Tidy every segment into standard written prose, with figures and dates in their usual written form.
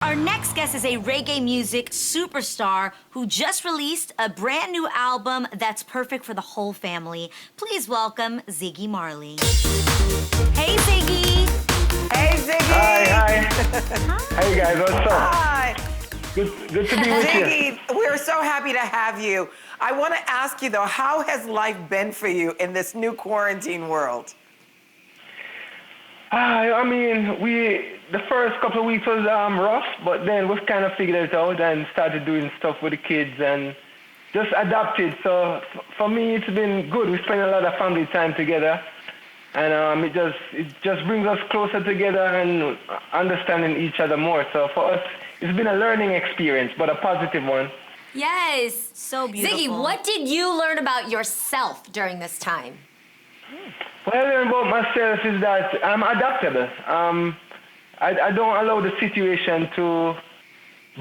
Our next guest is a reggae music superstar who just released a brand new album that's perfect for the whole family. Please welcome Ziggy Marley. Hey, Ziggy. Hey, Ziggy. Hi. Hi. Hey, guys. What's up? Hi. Good to be with you. Ziggy, we're so happy to have you. I want to ask you, though, how has life been for you in this new quarantine world? I mean, the first couple of weeks was rough, but then we've kind of figured it out and started doing stuff with the kids and just adapted. So for me, it's been good. We spend a lot of family time together, and it just brings us closer together and understanding each other more. So for us, it's been a learning experience, but a positive one. Yes, so beautiful. Ziggy, what did you learn about yourself during this time? What I learned about myself is that I'm adaptable. I don't allow the situation to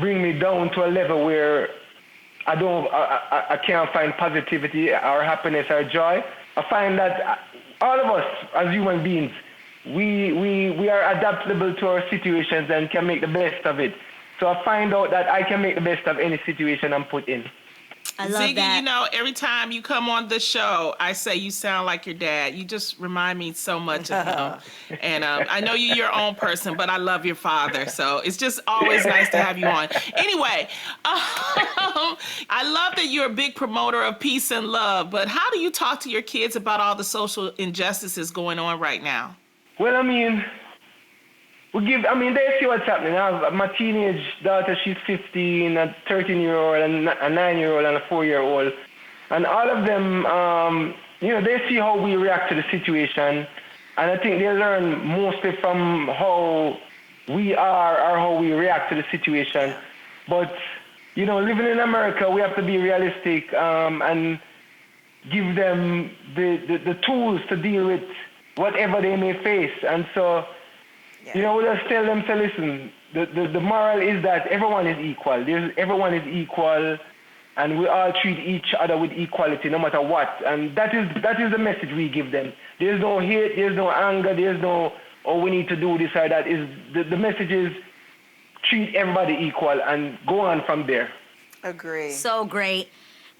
bring me down to a level where I can't find positivity or happiness or joy. I find that all of us as human beings, we are adaptable to our situations and can make the best of it. So I find out that I can make the best of any situation I'm put in. I love Ziggy, that. you know, every time you come on the show, I say you sound like your dad. You just remind me so much of him. And I know you're your own person, but I love your father. So it's just always nice to have you on. Anyway, I love that you're a big promoter of peace and love, but how do you talk to your kids about all the social injustices going on right now? Well, I mean, they see what's happening. I have my teenage daughter, she's 15, a 13-year-old, and a 9-year-old, and a 4-year-old. And all of them, they see how we react to the situation. And I think they learn mostly from how we are or how we react to the situation. But, living in America, we have to be realistic and give them the tools to deal with whatever they may face. And so, we just tell them, listen, the moral is that everyone is equal. Everyone is equal, and we all treat each other with equality, no matter what. And that is the message we give them. There's no hate, there's no anger, there's no, we need to do this or that. The message is treat everybody equal and go on from there. Agree. So great.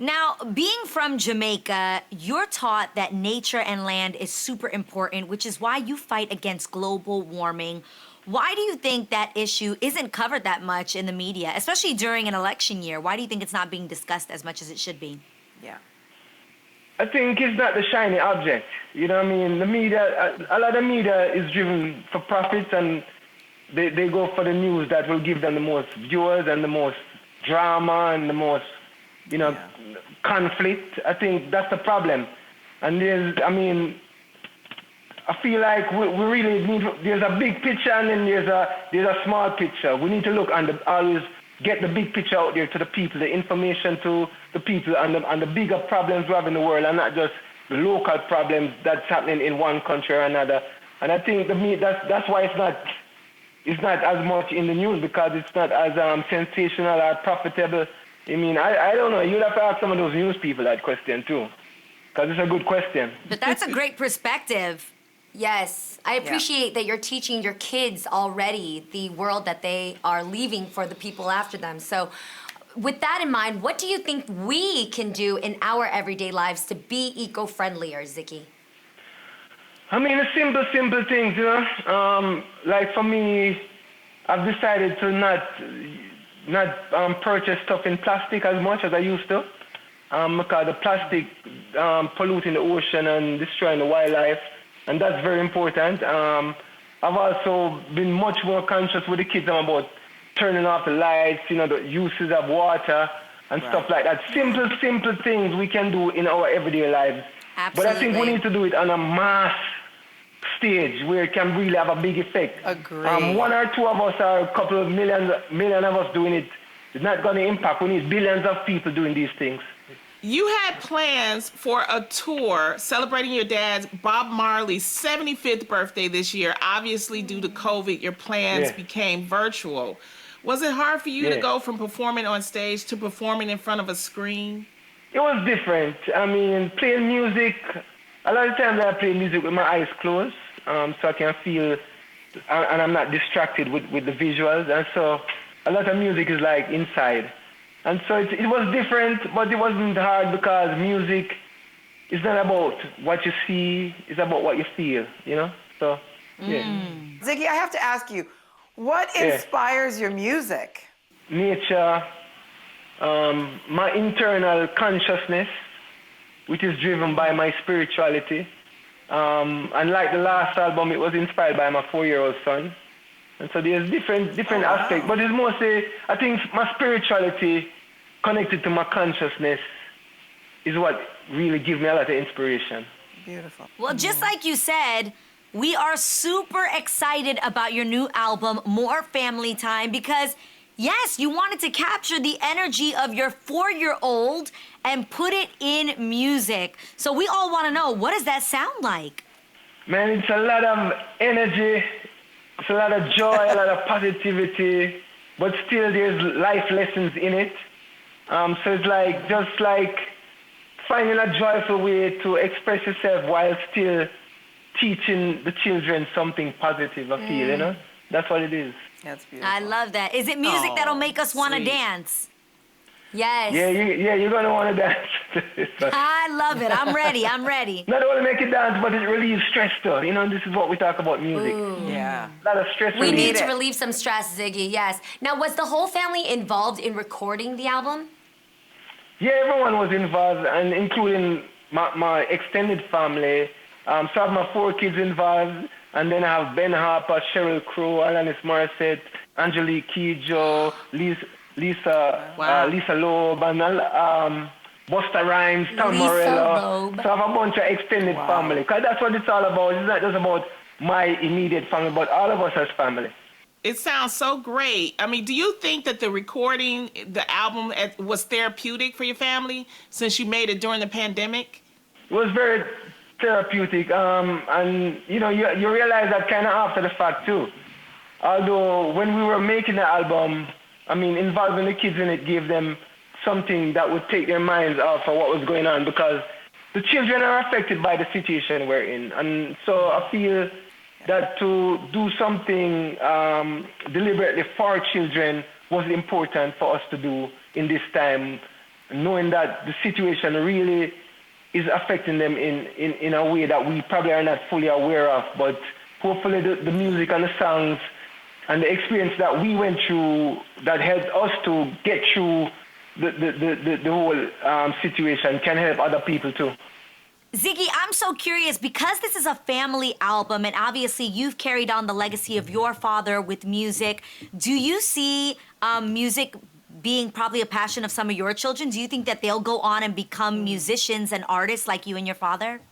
Now, being from Jamaica, you're taught that nature and land is super important, which is why you fight against global warming. Why do you think that issue isn't covered that much in the media, especially during an election year? Why do you think it's not being discussed as much as it should be? Yeah. I think it's not the shiny object. You know what I mean? The media, a lot of media is driven for profits, and they go for the news that will give them the most viewers and the most drama and the most conflict. I think that's the problem. And I feel like we really need, there's a big picture and then there's a small picture. We need to look and always get the big picture out there to the people, the information to the people and the bigger problems we have in the world, and not just the local problems that's happening in one country or another. And I think that's why it's not as much in the news, because it's not as sensational or profitable. I mean, I don't know. You'd have to ask some of those news people that question too, because it's a good question. But that's a great perspective. Yes, I appreciate that you're teaching your kids already the world that they are leaving for the people after them. So with that in mind, what do you think we can do in our everyday lives to be eco-friendlier, Ziggy? I mean, the simple things, like for me, I've decided to not purchase stuff in plastic as much as I used to, because the plastic polluting the ocean and destroying the wildlife, and that's very important. I've also been much more conscious with the kids about turning off the lights, the uses of water and stuff like that. Simple things we can do in our everyday lives. Absolutely. But I think we need to do it on a mass stage where it can really have a big effect. Agree. One or two of us or a couple of million of us doing it is not going to impact. We need billions of people doing these things. You had plans for a tour celebrating your dad's, Bob Marley's 75th birthday this year. Obviously, due to COVID, your plans became virtual. Was it hard for you to go from performing on stage to performing in front of a screen? It was different. I mean, playing music, a lot of times I play music with my eyes closed, so I can feel, and I'm not distracted with the visuals. And so a lot of music is like inside. And so it was different, but it wasn't hard because music is not about what you see, it's about what you feel, you know? So, yeah. Ziggy, I have to ask you, what inspires your music? Nature, my internal consciousness, which is driven by my spirituality. And like the last album, it was inspired by my 4-year-old son. And so there's different aspects, but it's mostly, I think my spirituality connected to my consciousness is what really gives me a lot of inspiration. Beautiful. Well, just like you said, we are super excited about your new album, More Family Time, because yes, you wanted to capture the energy of your 4-year-old and put it in music. So we all want to know, what does that sound like? Man, it's a lot of energy, it's a lot of joy, a lot of positivity, but still there's life lessons in it. So it's like, just like finding a joyful way to express yourself while still teaching the children something positive, I feel, you know? That's what it is. That's beautiful. I love that. Is it music that'll make us want to sweet. dance? Yes. Yeah, you're gonna wanna dance. I love it. I'm ready. I'm ready. Not only make it dance, but it relieves stress though. You know, this is what we talk about music. Yeah. A lot of stress We relief. need to relieve some stress, Ziggy, yes. Now, was the whole family involved in recording the album? Yeah, everyone was involved, and including my extended family. So I have my 4 kids involved, and then I have Ben Harper, Sheryl Crow, Alanis Morissette, Angelique Kidjo, Lisa Loeb, and Busta Rhymes, Tom Lisa Morello. Loeb. So I have a bunch of extended family, because that's what it's all about. It's not just about my immediate family, but all of us as family. It sounds so great. I mean, do you think that the recording, the album, was therapeutic for your family since you made it during the pandemic? It was very therapeutic, and you know, you realize that kind of after the fact too. Although when we were making the album, I mean, involving the kids in it gave them something that would take their minds off of what was going on, because the children are affected by the situation we're in, and so I feel that to do something deliberately for children was important for us to do in this time, knowing that the situation really is affecting them in a way that we probably are not fully aware of. But hopefully the music and the songs and the experience that we went through that helped us to get through the whole situation can help other people too. Ziggy, I'm so curious, because this is a family album, and obviously you've carried on the legacy of your father with music. Do you see music being probably a passion of some of your children? Do you think that they'll go on and become musicians and artists like you and your father?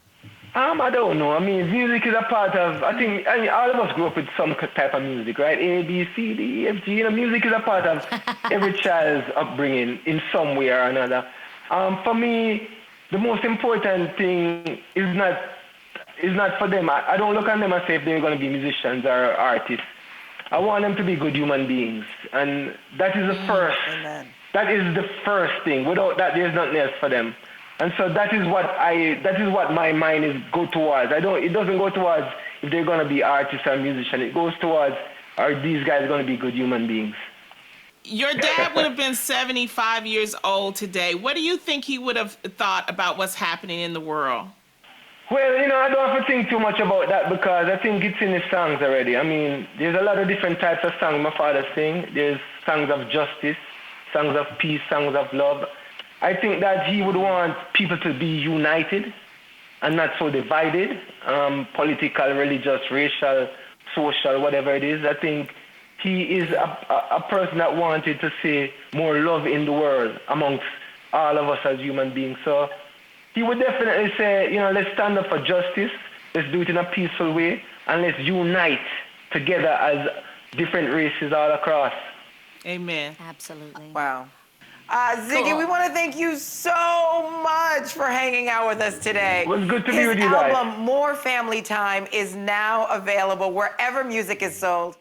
I don't know. I mean, music is a part of, I think all of us grew up with some type of music, right? A, B, C, D, E, F, G. You know, music is a part of every child's upbringing in some way or another. For me, the most important thing is not for them. I don't look at them and say if they're going to be musicians or artists. I want them to be good human beings, and that is the first. Amen. That is the first thing. Without that, there's nothing else for them. And so that is what my mind is go towards. It doesn't go towards if they're going to be artists or musicians. It goes towards, are these guys going to be good human beings? Your dad would have been 75 years old today. What do you think he would have thought about what's happening in the world? Well, you know, I don't have to think too much about that because I think it's in his songs already. I mean, there's a lot of different types of songs my father sings. There's songs of justice, songs of peace, songs of love. I think that he would want people to be united and not so divided, political, religious, racial, social, whatever it is. I think he is a person that wanted to see more love in the world amongst all of us as human beings. So he would definitely say, you know, let's stand up for justice, let's do it in a peaceful way, and let's unite together as different races all across. Amen. Absolutely. Wow. Ziggy, we want to thank you so much for hanging out with us today. It was good to be His with you guys. album, More Family Time, is now available wherever music is sold.